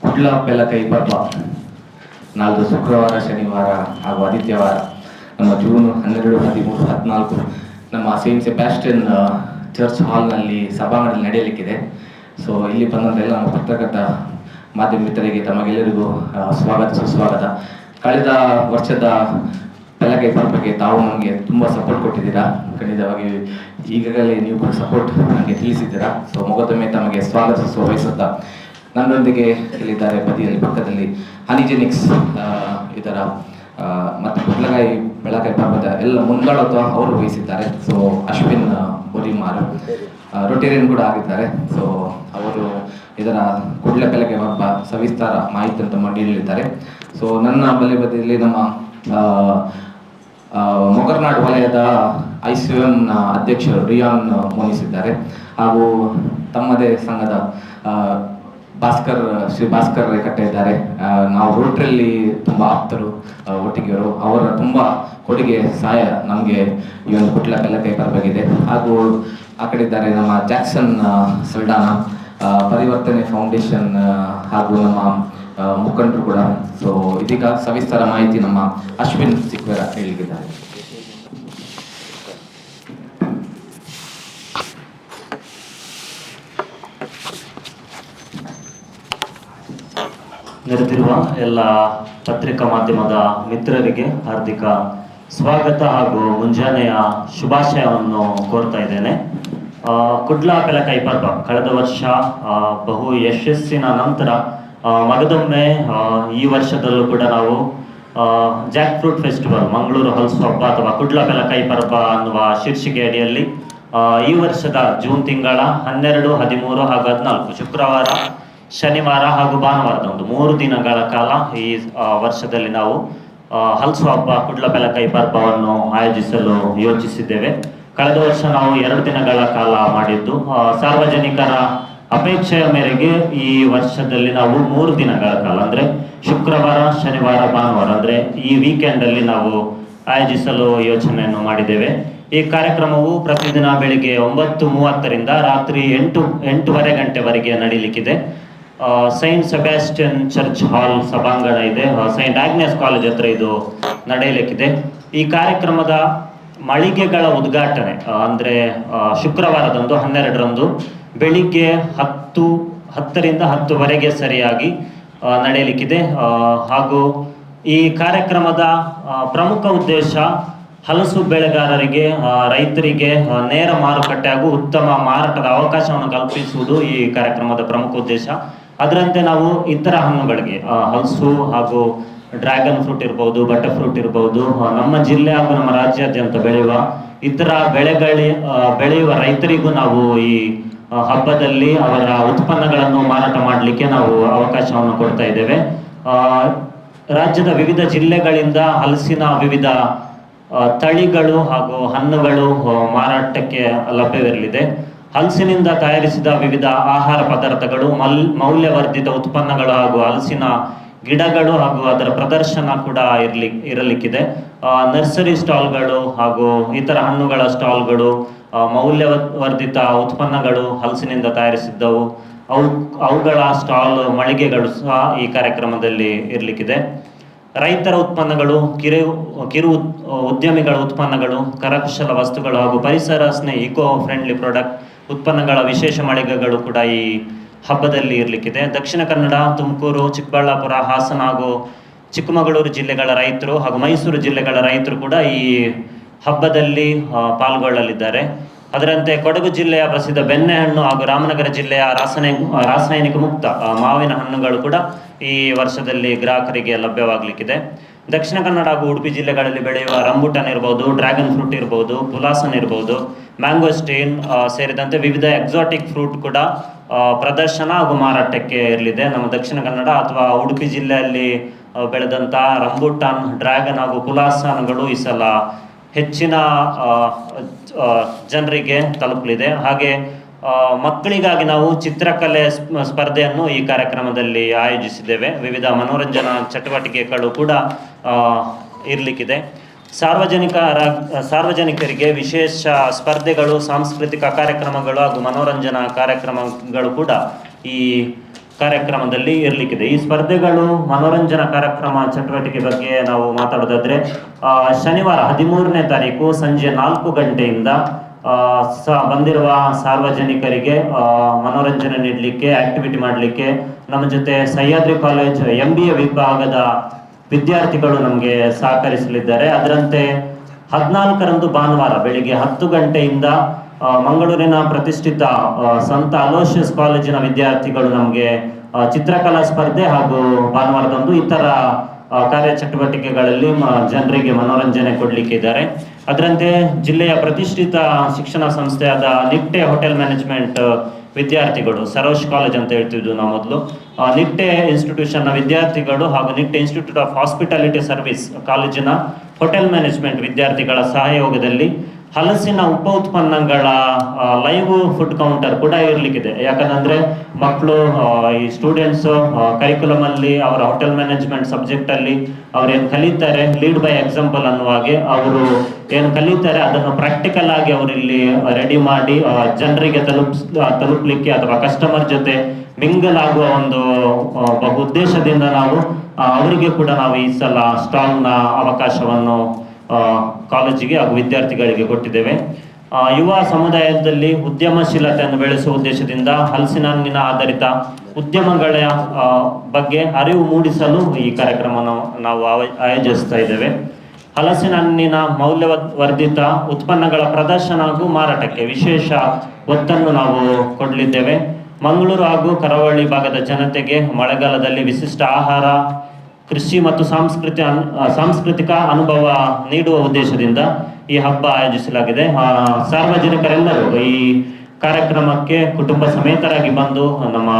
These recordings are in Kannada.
ಕುಡ್ಲ ಬೆಲಕೈ ಪರ್ವ ನಾಲ್ಕು ಶುಕ್ರವಾರ, ಶನಿವಾರ ಹಾಗೂ ಆದಿತ್ಯವಾರ ನಮ್ಮ ಜೂನ್ 12, 13, 14 ನಮ್ಮ ಸೇಂಟ್ ಸೆಬಾಸ್ಟಿಯನ್ ಚರ್ಚ್ ಹಾಲ್ನಲ್ಲಿ ಸಭಾಂಗಣದಲ್ಲಿ ನಡೆಯಲಿಕ್ಕಿದೆ. ಸೊ ಇಲ್ಲಿ ಬಂದಂತೆಲ್ಲ ನಮ್ಮ ಪತ್ರಕರ್ತ ಮಾಧ್ಯಮ ಮಿತ್ರರಿಗೆ ತಮಗೆಲ್ಲರಿಗೂ ಸ್ವಾಗತ, ಸುಸ್ವಾಗತ. ಕಳೆದ ವರ್ಷದ ಬೆಲಕೈ ಪರ್ವಕ್ಕೆ ತಾವು ನಮಗೆ ತುಂಬ ಸಪೋರ್ಟ್ ಕೊಟ್ಟಿದ್ದೀರಾ. ಖಂಡಿತವಾಗಿ ಈಗಾಗಲೇ ನೀವು ಕೂಡ ಸಪೋರ್ಟ್ ನನಗೆ ತಿಳಿಸಿದ್ದೀರಾ. ಸೊ ಮೊಗದೊಮ್ಮೆ ತಮಗೆ ಸ್ವಾಗತ ವಹಿಸುತ್ತಾ, ನನ್ನೊಂದಿಗೆ ಇಲ್ಲಿದ್ದಾರೆ ಬದಿಯಲ್ಲಿ ಪಕ್ಕದಲ್ಲಿ ಹನಿಜೆನಿಕ್ಸ್ ಇದರ ಮತ್ತು ಬೆಳಕೈ ಪರ್ವದ ಎಲ್ಲ ಮುಂದಾಳತ್ವ ಅವರು ವಹಿಸಿದ್ದಾರೆ. ಸೊ ಅಶ್ವಿನ್ ಬೋರಿಮಾರ್ ರೊಟೇರಿಯನ್ ಕೂಡ ಆಗಿದ್ದಾರೆ. ಸೊ ಅವರು ಇದರ ಕೂಡಲ ಬೆಳಕೈ ಪರ್ವ ಸವಿಸ್ತಾರ ಮಾಹಿತಿಯನ್ನು ನೀಡಲಿದ್ದಾರೆ. ಸೊ ನನ್ನ ಬದಿಯಲ್ಲಿ ನಮ್ಮ ಮೊಗರ್ನಾಡು ವಲಯದ ICM ಅಧ್ಯಕ್ಷರು ರಿಯಾನ್ ಮೋನಿಸಿದ್ದಾರೆ. ಹಾಗೂ ತಮ್ಮದೇ ಸಂಘದ ಶ್ರೀ ಭಾಸ್ಕರ್ ರೇಖಟ್ಟೆ ಇದ್ದಾರೆ. ನಾವು ರೋಟ್ರಲ್ಲಿ ತುಂಬ ಆಪ್ತರು, ಒಟ್ಟಿಗೆಯವರು. ಅವರ ತುಂಬ ಕೊಡುಗೆ ಸಹಾಯ ನಮಗೆ ಈ ಒಂದು ಕುಡ್ಲ ಬೆಲಕೈ ಪರ್ವಗಿದೆ. ಹಾಗೂ ಆ ಕಡೆ ಇದ್ದಾರೆ ನಮ್ಮ ಜಾಕ್ಸನ್ ಸಲ್ಡಾನ, ಪರಿವರ್ತನೆ ಫೌಂಡೇಶನ್ ಹಾಗೂ ನಮ್ಮ ಮುಖಂಡರು ಕೂಡ. ಸೊ ಇದೀಗ ಸವಿಸ್ತಾರ ಮಾಹಿತಿ ನಮ್ಮ ಅಶ್ವಿನ್ ಸಿಕ್ವೇರ ಹೇಳಿದ್ದಾರೆ. ನೆರೆದಿರುವ ಎಲ್ಲ ಪತ್ರಿಕಾ ಮಾಧ್ಯಮದ ಮಿತ್ರರಿಗೆ ಹಾರ್ದಿಕ ಸ್ವಾಗತ ಹಾಗೂ ಮುಂಜಾನೆಯ ಶುಭಾಶಯವನ್ನು ಕೋರ್ತಾ ಇದ್ದೇನೆ. ಕುಡ್ಲ ಬೆಲಕೈ ಪರ್ವ ಕಳೆದ ವರ್ಷ ಬಹು ಯಶಸ್ಸಿನ ನಂತರ ಮಗದೊಮ್ಮೆ ಈ ವರ್ಷದಲ್ಲೂ ಕೂಡ ನಾವು ಜಾಕ್ ಫ್ರೂಟ್ ಫೆಸ್ಟಿವಲ್, ಮಂಗಳೂರು ಹಲಸು ಹಬ್ಬ ಅಥವಾ ಕುಡ್ಲ ಬೆಲಕೈ ಪರ್ವ ಅನ್ನುವ ಶೀರ್ಷಿಕೆ ಅಡಿಯಲ್ಲಿ ಈ ವರ್ಷದ ಜೂನ್ ತಿಂಗಳ 12, 13 ಹಾಗೂ 14 ಶುಕ್ರವಾರ, ಶನಿವಾರ ಹಾಗೂ ಭಾನುವಾರದ ಒಂದು 3 ದಿನಗಳ ಕಾಲ ಈ ವರ್ಷದಲ್ಲಿ ನಾವು ಹಲಸು ಹಬ್ಬ ಕುಡ್ಲ ಬೆಲಕೈ ಪರ್ವವನ್ನು ಆಯೋಜಿಸಲು ಯೋಚಿಸಿದ್ದೇವೆ. ಕಳೆದ ವರ್ಷ ನಾವು 2 ದಿನಗಳ ಕಾಲ ಮಾಡಿದ್ದು. ಸಾರ್ವಜನಿಕರ ಅಪೇಕ್ಷೆಯ ಮೇರೆಗೆ ಈ ವರ್ಷದಲ್ಲಿ ನಾವು 3 ದಿನಗಳ ಕಾಲ ಅಂದರೆ ಶುಕ್ರವಾರ, ಶನಿವಾರ, ಭಾನುವಾರ ಅಂದರೆ ಈ ವೀಕೆಂಡಲ್ಲಿ ನಾವು ಆಯೋಜಿಸಲು ಯೋಚನೆಯನ್ನು ಮಾಡಿದ್ದೇವೆ. ಈ ಕಾರ್ಯಕ್ರಮವು ಪ್ರತಿದಿನ ಬೆಳಿಗ್ಗೆ 9:30ರಿಂದ ರಾತ್ರಿ 8:30 ಗಂಟೆವರೆಗೆ ನಡೀಲಿಕ್ಕಿದೆ. ಸೈಂಟ್ ಸೆಬಾಸ್ಟಿಯನ್ ಚರ್ಚ್ ಹಾಲ್ ಸಭಾಂಗಣ ಇದೆ, ಸೈಂಟ್ ಆಗ್ನೆಸ್ ಕಾಲೇಜ್ ಹತ್ರ ಇದು ನಡೆಯಲಿಕ್ಕಿದೆ. ಈ ಕಾರ್ಯಕ್ರಮದ ಮಳಿಗೆಗಳ ಉದ್ಘಾಟನೆ ಅಂದರೆ ಶುಕ್ರವಾರದಂದು 12ರಂದು ಬೆಳಿಗ್ಗೆ 10ರಿಂದ 10:30 ಸರಿಯಾಗಿ ನಡೆಯಲಿಕ್ಕಿದೆ. ಹಾಗೂ ಈ ಕಾರ್ಯಕ್ರಮದ ಪ್ರಮುಖ ಉದ್ದೇಶ ಹಲಸು ಬೆಳೆಗಾರರಿಗೆ, ರೈತರಿಗೆ ನೇರ ಮಾರುಕಟ್ಟೆ ಹಾಗೂ ಉತ್ತಮ ಮಾರಾಟದ ಅವಕಾಶವನ್ನು ಕಲ್ಪಿಸುವುದು ಈ ಕಾರ್ಯಕ್ರಮದ ಪ್ರಮುಖ ಉದ್ದೇಶ. ಅದರಂತೆ ನಾವು ಇತರ ಹಣ್ಣುಗಳಿಗೆ, ಹಲಸು ಹಾಗೂ ಡ್ರ್ಯಾಗನ್ ಫ್ರೂಟ್ ಇರ್ಬೋದು, ಬಟರ್ ಫ್ರೂಟ್ ಇರ್ಬೋದು, ನಮ್ಮ ಜಿಲ್ಲೆ ಹಾಗೂ ನಮ್ಮ ರಾಜ್ಯಾದ್ಯಂತ ಬೆಳೆಯುವ ಇತರ ಬೆಳೆಯುವ ರೈತರಿಗೂ ನಾವು ಈ ಹಬ್ಬದಲ್ಲಿ ಅವರ ಉತ್ಪನ್ನಗಳನ್ನು ಮಾರಾಟ ಮಾಡಲಿಕ್ಕೆ ನಾವು ಅವಕಾಶವನ್ನು ಕೊಡ್ತಾ ಇದ್ದೇವೆ. ರಾಜ್ಯದ ವಿವಿಧ ಜಿಲ್ಲೆಗಳಿಂದ ಹಲಸಿನ ವಿವಿಧ ತಳಿಗಳು ಹಾಗೂ ಹಣ್ಣುಗಳು ಮಾರಾಟಕ್ಕೆ ಲಭ್ಯವಿರಲಿದೆ. ಹಲಸಿನಿಂದ ತಯಾರಿಸಿದ ವಿವಿಧ ಆಹಾರ ಪದಾರ್ಥಗಳು, ಮೌಲ್ಯವರ್ಧಿತ ಉತ್ಪನ್ನಗಳು ಹಾಗೂ ಹಲಸಿನ ಗಿಡಗಳು ಹಾಗೂ ಅದರ ಪ್ರದರ್ಶನ ಕೂಡ ಇರಲಿಕ್ಕಿದೆ. ನರ್ಸರಿ ಸ್ಟಾಲ್ಗಳು ಹಾಗೂ ಇತರ ಹಣ್ಣುಗಳ ಸ್ಟಾಲ್ಗಳು, ಮೌಲ್ಯವರ್ಧಿತ ಉತ್ಪನ್ನಗಳು ಹಲಸಿನಿಂದ ತಯಾರಿಸಿದ್ದವು ಅವುಗಳ ಸ್ಟಾಲ್, ಮಳಿಗೆಗಳು ಸಹ ಈ ಕಾರ್ಯಕ್ರಮದಲ್ಲಿ ಇರಲಿಕ್ಕಿದೆ. ರೈತರ ಉತ್ಪನ್ನಗಳು, ಕಿರು ಉದ್ಯಮಿಗಳ ಉತ್ಪನ್ನಗಳು, ಕರಕುಶಲ ವಸ್ತುಗಳು ಹಾಗೂ ಪರಿಸರ ಸ್ನೇಹಿ ಇಕೋ ಫ್ರೆಂಡ್ಲಿ ಪ್ರಾಡಕ್ಟ್ ಉತ್ಪನ್ನಗಳ ವಿಶೇಷ ಮಳಿಗೆಗಳು ಕೂಡ ಈ ಹಬ್ಬದಲ್ಲಿ ಇರಲಿಕ್ಕಿದೆ. ದಕ್ಷಿಣ ಕನ್ನಡ, ತುಮಕೂರು, ಚಿಕ್ಕಬಳ್ಳಾಪುರ, ಹಾಸನ ಹಾಗೂ ಚಿಕ್ಕಮಗಳೂರು ಜಿಲ್ಲೆಗಳ ರೈತರು ಹಾಗೂ ಮೈಸೂರು ಜಿಲ್ಲೆಗಳ ರೈತರು ಕೂಡ ಈ ಹಬ್ಬದಲ್ಲಿ ಪಾಲ್ಗೊಳ್ಳಲಿದ್ದಾರೆ. ಅದರಂತೆ ಕೊಡಗು ಜಿಲ್ಲೆಯ ಪ್ರಸಿದ್ಧ ಬೆಣ್ಣೆಹಣ್ಣು ಹಾಗೂ ರಾಮನಗರ ಜಿಲ್ಲೆಯ ರಾಸಾಯನಿಕ ಮುಕ್ತ ಮಾವಿನ ಹಣ್ಣುಗಳು ಕೂಡ ಈ ವರ್ಷದಲ್ಲಿ ಗ್ರಾಹಕರಿಗೆ ಲಭ್ಯವಾಗಲಿಕ್ಕಿದೆ. ದಕ್ಷಿಣ ಕನ್ನಡ ಹಾಗೂ ಉಡುಪಿ ಜಿಲ್ಲೆಗಳಲ್ಲಿ ಬೆಳೆಯುವ ರಂಬುಟಾನ್ ಇರ್ಬೋದು, ಡ್ರ್ಯಾಗನ್ ಫ್ರೂಟ್ ಇರ್ಬೋದು, ಪುಲಾಸನ್ ಇರ್ಬೋದು, ಮ್ಯಾಂಗೋಸ್ಟೀನ್ ಸೇರಿದಂತೆ ವಿವಿಧ ಎಕ್ಸಾಟಿಕ್ ಫ್ರೂಟ್ ಕೂಡ ಪ್ರದರ್ಶನ ಹಾಗೂ ಮಾರಾಟಕ್ಕೆ ಇರಲಿದೆ. ನಮ್ಮ ದಕ್ಷಿಣ ಕನ್ನಡ ಅಥವಾ ಉಡುಪಿ ಜಿಲ್ಲೆಯಲ್ಲಿ ಬೆಳೆದಂಥ ರಂಬುಟಾನ್, ಡ್ರ್ಯಾಗನ್ ಹಾಗೂ ಪುಲಾಸನ್ಗಳು ಈ ಸಲ ಹೆಚ್ಚಿನ ಜನರಿಗೆ ತಲುಪಲಿದೆ. ಹಾಗೆ ಮಕ್ಕಳಿಗಾಗಿ ನಾವು ಚಿತ್ರಕಲೆ ಸ್ಪರ್ಧೆಯನ್ನು ಈ ಕಾರ್ಯಕ್ರಮದಲ್ಲಿ ಆಯೋಜಿಸಿದ್ದೇವೆ. ವಿವಿಧ ಮನೋರಂಜನಾ ಚಟುವಟಿಕೆಗಳು ಕೂಡ ಇರಲಿಕ್ಕಿದೆ. ಸಾರ್ವಜನಿಕರಿಗೆ ವಿಶೇಷ ಸ್ಪರ್ಧೆಗಳು, ಸಾಂಸ್ಕೃತಿಕ ಕಾರ್ಯಕ್ರಮಗಳು ಹಾಗೂ ಮನೋರಂಜನಾ ಕಾರ್ಯಕ್ರಮಗಳು ಕೂಡ ಈ ಕಾರ್ಯಕ್ರಮದಲ್ಲಿ ಇರಲಿಕ್ಕಿದೆ. ಈ ಸ್ಪರ್ಧೆಗಳು ಮನೋರಂಜನಾ ಕಾರ್ಯಕ್ರಮ ಚಟುವಟಿಕೆ ಬಗ್ಗೆ ನಾವು ಮಾತಾಡೋದಾದ್ರೆ ಶನಿವಾರ 13ನೇ ತಾರೀಕು ಸಂಜೆ 4 ಗಂಟೆಯಿಂದ ಬಂದಿರುವ ಸಾರ್ವಜನಿಕರಿಗೆ ಮನೋರಂಜನೆ ನೀಡಲಿಕ್ಕೆ, ಆಕ್ಟಿವಿಟಿ ಮಾಡಲಿಕ್ಕೆ ನಮ್ಮ ಜೊತೆ ಸಹ್ಯಾದ್ರಿ ಕಾಲೇಜ್ MBA ವಿಭಾಗದ ವಿದ್ಯಾರ್ಥಿಗಳು ನಮಗೆ ಸಹಕರಿಸಲಿದ್ದಾರೆ. ಅದರಂತೆ 14ರಂದು ಭಾನುವಾರ ಬೆಳಿಗ್ಗೆ 10 ಗಂಟೆಯಿಂದ ಮಂಗಳೂರಿನ ಪ್ರತಿಷ್ಠಿತ ಸಂತ ಅಲೋಷಿಯಸ್ ಕಾಲೇಜಿನ ವಿದ್ಯಾರ್ಥಿಗಳು ನಮಗೆ ಚಿತ್ರಕಲಾ ಸ್ಪರ್ಧೆ ಹಾಗೂ ಭಾನುವಾರದಂದು ಇತರ ಕಾರ್ಯಚಟುವಟಿಕೆಗಳಲ್ಲಿ ಜನರಿಗೆ ಮನೋರಂಜನೆ ಕೊಡಲಿಕ್ಕೆ ಇದ್ದಾರೆ. ಅದರಂತೆ ಜಿಲ್ಲೆಯ ಪ್ರತಿಷ್ಠಿತ ಶಿಕ್ಷಣ ಸಂಸ್ಥೆಯಾದ ನಿಟ್ಟೆ ಹೋಟೆಲ್ ಮ್ಯಾನೇಜ್ಮೆಂಟ್ ವಿದ್ಯಾರ್ಥಿಗಳು, ಸರೋಜ್ ಕಾಲೇಜ್ ಅಂತ ಹೇಳ್ತಿದ್ವಿ ನಾವು ಮೊದಲು, ನಿಟ್ಟೆ ಇನ್ಸ್ಟಿಟ್ಯೂಷನ್ನ ವಿದ್ಯಾರ್ಥಿಗಳು ಹಾಗೂ Nitte institute of hospitality service ಕಾಲೇಜಿನ ಹೋಟೆಲ್ ಮ್ಯಾನೇಜ್ಮೆಂಟ್ ವಿದ್ಯಾರ್ಥಿಗಳ ಸಹಯೋಗದಲ್ಲಿ ಹಲಸಿನ ಉಪ ಉತ್ಪನ್ನಗಳ ಲೈವ್ ಫುಡ್ ಕೌಂಟರ್ ಕೂಡ ಇರಲಿಕ್ಕಿದೆ. ಯಾಕಂದ್ರೆ ಮಕ್ಕಳು ಈ ಸ್ಟೂಡೆಂಟ್ಸ್ ಕರಿಕ್ಯುಲಮ್ ಅಲ್ಲಿ ಅವರ ಹೋಟೆಲ್ ಮ್ಯಾನೇಜ್ಮೆಂಟ್ ಸಬ್ಜೆಕ್ಟ್ ಅಲ್ಲಿ ಅವ್ರು ಏನು ಕಲಿತಾರೆ, ಲೀಡ್ ಬೈ ಎಕ್ಸಾಂಪಲ್ ಅನ್ನುವಾಗೆ ಅವರು ಏನು ಕಲಿತಾರೆ ಅದನ್ನು ಪ್ರಾಕ್ಟಿಕಲ್ ಆಗಿ ಅವರು ಇಲ್ಲಿ ರೆಡಿ ಮಾಡಿ ಜನರಿಗೆ ತಲುಪಲಿಕ್ಕೆ ಅಥವಾ ಕಸ್ಟಮರ್ ಜೊತೆ ಮಿಂಗಲ್ ಆಗುವ ಒಂದು ಬಹು ಉದ್ದೇಶದಿಂದ ನಾವು ಅವರಿಗೆ ಕೂಡ ನಾವು ಈ ಸಲ ಸ್ಟಾಲ್ನ ಅವಕಾಶವನ್ನು ಕಾಲೇಜಿಗೆ ಹಾಗೂ ವಿದ್ಯಾರ್ಥಿಗಳಿಗೆ ಕೊಟ್ಟಿದ್ದೇವೆ. ಯುವ ಸಮುದಾಯದಲ್ಲಿ ಉದ್ಯಮಶೀಲತೆಯನ್ನು ಬೆಳೆಸುವ ಉದ್ದೇಶದಿಂದ ಹಲಸಿನ ಹಣ್ಣಿನ ಆಧಾರಿತ ಉದ್ಯಮಗಳ ಬಗ್ಗೆ ಅರಿವು ಮೂಡಿಸಲು ಈ ಕಾರ್ಯಕ್ರಮವನ್ನು ನಾವು ಆಯೋಜಿಸ್ತಾ ಇದ್ದೇವೆ. ಹಲಸಿನ ಹಣ್ಣಿನ ಮೌಲ್ಯವರ್ಧಿತ ಉತ್ಪನ್ನಗಳ ಪ್ರದರ್ಶನ ಹಾಗೂ ಮಾರಾಟಕ್ಕೆ ವಿಶೇಷ ಒತ್ತನ್ನು ನಾವು ಕೊಡಲಿದ್ದೇವೆ. ಮಂಗಳೂರು ಹಾಗೂ ಕರಾವಳಿ ಭಾಗದ ಜನತೆಗೆ ಮಳೆಗಾಲದಲ್ಲಿ ವಿಶಿಷ್ಟ ಆಹಾರ, ಕೃಷಿ ಮತ್ತು ಸಾಂಸ್ಕೃತಿಕ ಅನುಭವ ನೀಡುವ ಉದ್ದೇಶದಿಂದ ಈ ಹಬ್ಬ ಆಯೋಜಿಸಲಾಗಿದೆ. ಸಾರ್ವಜನಿಕರೆಲ್ಲರೂ ಈ ಕಾರ್ಯಕ್ರಮಕ್ಕೆ ಕುಟುಂಬ ಸಮೇತರಾಗಿ ಬಂದು ನಮ್ಮ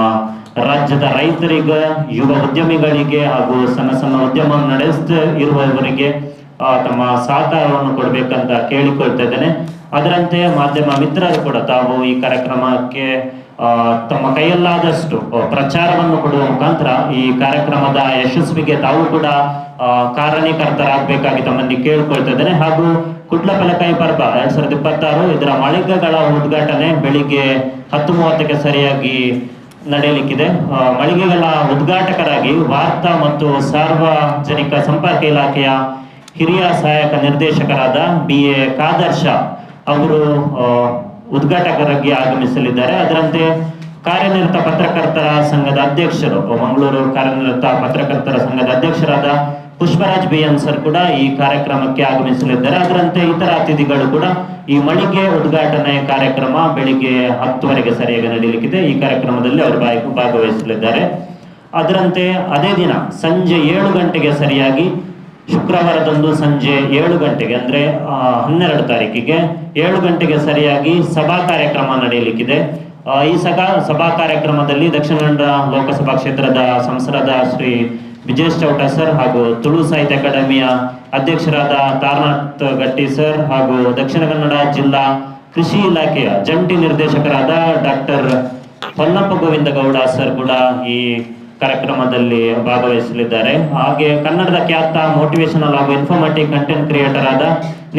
ರಾಜ್ಯದ ರೈತರಿಗೆ, ಯುವ ಉದ್ಯಮಿಗಳಿಗೆ ಹಾಗೂ ಸಣ್ಣ ಉದ್ಯಮ ನಡೆಸ್ತಾ ಇರುವವರಿಗೆ ತಮ್ಮ ಸಹಕಾರವನ್ನು ಕೊಡಬೇಕಂತ ಕೇಳಿಕೊಳ್ತಾ ಇದ್ದೇನೆ. ಅದರಂತೆ ಮಾಧ್ಯಮ ಮಿತ್ರರು ಕೂಡ ತಾವು ಈ ಕಾರ್ಯಕ್ರಮಕ್ಕೆ ತಮ್ಮ ಕೈಯಲ್ಲಾದಷ್ಟು ಪ್ರಚಾರವನ್ನು ಕೊಡುವ ಮುಖಾಂತರ ಈ ಕಾರ್ಯಕ್ರಮದ ಯಶಸ್ವಿಗೆ ತಾವು ಕೂಡ ಕಾರಣೀಕರ್ತರಾಗಬೇಕಾಗಿ ತಮ್ಮಲ್ಲಿ ಕೇಳ್ಕೊಳ್ತಾ ಇದ್ದೇನೆ. ಹಾಗೂ ಕುಡ್ಲಪೆಲಕಾಯಿ ಪರ್ವ 2026 ಇದರ ಮಳಿಗೆಗಳ ಉದ್ಘಾಟನೆ ಬೆಳಿಗ್ಗೆ 10:30ಕ್ಕೆ ಸರಿಯಾಗಿ ನಡೆಯಲಿಕ್ಕಿದೆ. ಮಳಿಗೆಗಳ ಉದ್ಘಾಟಕರಾಗಿ ವಾರ್ತಾ ಮತ್ತು ಸಾರ್ವಜನಿಕ ಸಂಪರ್ಕ ಇಲಾಖೆಯ ಹಿರಿಯ ಸಹಾಯಕ ನಿರ್ದೇಶಕರಾದ BA ಕಾದರ್ಶ ಅವರು ಉದ್ಘಾಟಕರಾಗಿ ಆಗಮಿಸಲಿದ್ದಾರೆ. ಅದರಂತೆ ಕಾರ್ಯನಿರತ ಪತ್ರಕರ್ತರ ಸಂಘದ ಅಧ್ಯಕ್ಷರು, ಮಂಗಳೂರು ಕಾರ್ಯನಿರತ ಪತ್ರಕರ್ತರ ಸಂಘದ ಅಧ್ಯಕ್ಷರಾದ ಪುಷ್ಪರಾಜ್ BN ಸರ್ ಕೂಡ ಈ ಕಾರ್ಯಕ್ರಮಕ್ಕೆ ಆಗಮಿಸಲಿದ್ದಾರೆ. ಅದರಂತೆ ಇತರ ಅತಿಥಿಗಳು ಕೂಡ ಈ ಮಳಿಗೆ ಉದ್ಘಾಟನೆ ಕಾರ್ಯಕ್ರಮ ಬೆಳಿಗ್ಗೆ 10:00 ಸರಿಯಾಗಿ ನಡೆಯಲಿಕ್ಕಿದೆ. ಈ ಕಾರ್ಯಕ್ರಮದಲ್ಲಿ ಅವರು ಭಾಗವಹಿಸಲಿದ್ದಾರೆ. ಅದರಂತೆ ಅದೇ ದಿನ ಸಂಜೆ 7 ಗಂಟೆಗೆ ಸರಿಯಾಗಿ, ಶುಕ್ರವಾರದಂದು ಸಂಜೆ 7 ಗಂಟೆಗೆ ಅಂದ್ರೆ 12 ತಾರೀಕಿಗೆ 7 ಗಂಟೆಗೆ ಸರಿಯಾಗಿ ಸಭಾ ಕಾರ್ಯಕ್ರಮ ನಡೆಯಲಿಕ್ಕಿದೆ. ಈ ಸಭಾ ಕಾರ್ಯಕ್ರಮದಲ್ಲಿ ದಕ್ಷಿಣ ಕನ್ನಡ ಲೋಕಸಭಾ ಕ್ಷೇತ್ರದ ಸಂಸದ ಶ್ರೀ ವಿಜೇಶ್ ಚೌಟ ಸರ್ ಹಾಗೂ ತುಳು ಸಾಹಿತ್ಯ ಅಕಾಡೆಮಿಯ ಅಧ್ಯಕ್ಷರಾದ ತಾರನಾಥ್ ಗಟ್ಟಿ ಸರ್ ಹಾಗೂ ದಕ್ಷಿಣ ಕನ್ನಡ ಜಿಲ್ಲಾ ಕೃಷಿ ಇಲಾಖೆಯ ಜಂಟಿ ನಿರ್ದೇಶಕರಾದ ಡಾಕ್ಟರ್ ಹೊನ್ನಪ್ಪ ಗೋವಿಂದ ಗೌಡ ಸರ್ ಕೂಡ ಈ ಕಾರ್ಯಕ್ರಮದಲ್ಲಿ ಭಾಗವಹಿಸಲಿದ್ದಾರೆ. ಹಾಗೆ ಕನ್ನಡದ ಖ್ಯಾತ ಮೋಟಿವೇಶನಲ್ ಹಾಗೂ ಇನ್ಫಾರ್ಮೇಟಿವ್ ಕಂಟೆಂಟ್ ಕ್ರಿಯೇಟರ್ ಆದ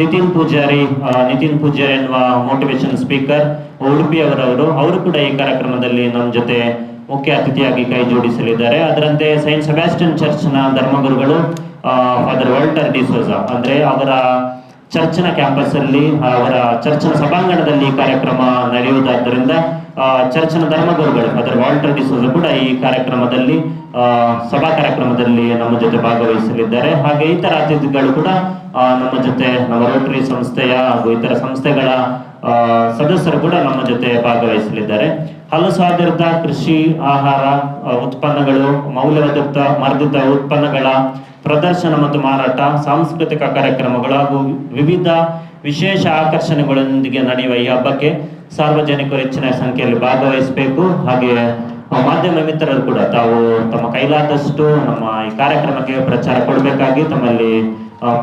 ನಿತಿನ್ ಪೂಜಾರಿ ಎನ್ನುವ ಮೋಟಿವೇಶನ್ ಸ್ಪೀಕರ್ ಉಡುಪಿಯವರವರು, ಅವರು ಕೂಡ ಈ ಕಾರ್ಯಕ್ರಮದಲ್ಲಿ ನಮ್ಮ ಜೊತೆ ಮುಖ್ಯ ಅತಿಥಿಯಾಗಿ ಕೈ ಜೋಡಿಸಲಿದ್ದಾರೆ. ಅದರಂತೆ ಸೈಂಟ್ ಸೆಬಾಸ್ಟಿಯನ್ ಚರ್ಚ್ನ ಧರ್ಮಗುರುಗಳು ಫಾದರ್ ವಾಲ್ಟರ್ ಡಿಸೋಜ ಅಂದ್ರೆ ಅವರ ಚರ್ಚ್ನ ಕ್ಯಾಂಪಸ್ ಅಲ್ಲಿ, ಅವರ ಚರ್ಚ್ನ ಸಭಾಂಗಣದಲ್ಲಿ ಕಾರ್ಯಕ್ರಮ ನಡೆಯುವುದಾದ್ದರಿಂದ ಚರ್ಚ್ನ ಧರ್ಮಗುರುಗಳು ಫಾದರ್ ವಾಲ್ಟರ್ ಡಿಸೋಜ ಕೂಡ ಈ ಕಾರ್ಯಕ್ರಮದಲ್ಲಿ ಸಭಾ ಕಾರ್ಯಕ್ರಮದಲ್ಲಿ ನಮ್ಮ ಜೊತೆ ಭಾಗವಹಿಸಲಿದ್ದಾರೆ. ಹಾಗೆ ಇತರ ಅತಿಥಿಗಳು ಕೂಡ ನಮ್ಮ ಜೊತೆ, ನಮ್ಮ ರೋಟರಿ ಸಂಸ್ಥೆಯ ಹಾಗೂ ಇತರ ಸಂಸ್ಥೆಗಳ ಸದಸ್ಯರು ಕೂಡ ನಮ್ಮ ಜೊತೆ ಭಾಗವಹಿಸಲಿದ್ದಾರೆ. ಹಲಸಾಧಾರಿತ ಕೃಷಿ ಆಹಾರ ಉತ್ಪನ್ನಗಳು, ಮೌಲ್ಯವರ್ಧಿತ ಉತ್ಪನ್ನಗಳ ಪ್ರದರ್ಶನ ಮತ್ತು ಮಾರಾಟ, ಸಾಂಸ್ಕೃತಿಕ ಕಾರ್ಯಕ್ರಮಗಳು ಹಾಗೂ ವಿವಿಧ ವಿಶೇಷ ಆಕರ್ಷಣೆಗಳೊಂದಿಗೆ ನಡೆಯುವ ಈ ಹಬ್ಬಕ್ಕೆ ಸಾರ್ವಜನಿಕರು ಹೆಚ್ಚಿನ ಸಂಖ್ಯೆಯಲ್ಲಿ ಭಾಗವಹಿಸಬೇಕು. ಹಾಗೆ ಮಾಧ್ಯಮ ಮಿತ್ರರು ಕೂಡ ತಾವು ತಮ್ಮ ಕೈಲಾದಷ್ಟು ನಮ್ಮ ಈ ಕಾರ್ಯಕ್ರಮಕ್ಕೆ ಪ್ರಚಾರ ಕೊಡಬೇಕಾಗಿ ತಮ್ಮಲ್ಲಿ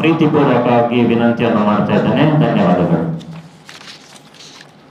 ಪ್ರೀತಿಪೂರ್ವಕವಾಗಿ ವಿನಂತಿಯನ್ನು ಮಾಡ್ತಾ ಇದ್ದೇನೆ. ಧನ್ಯವಾದಗಳು.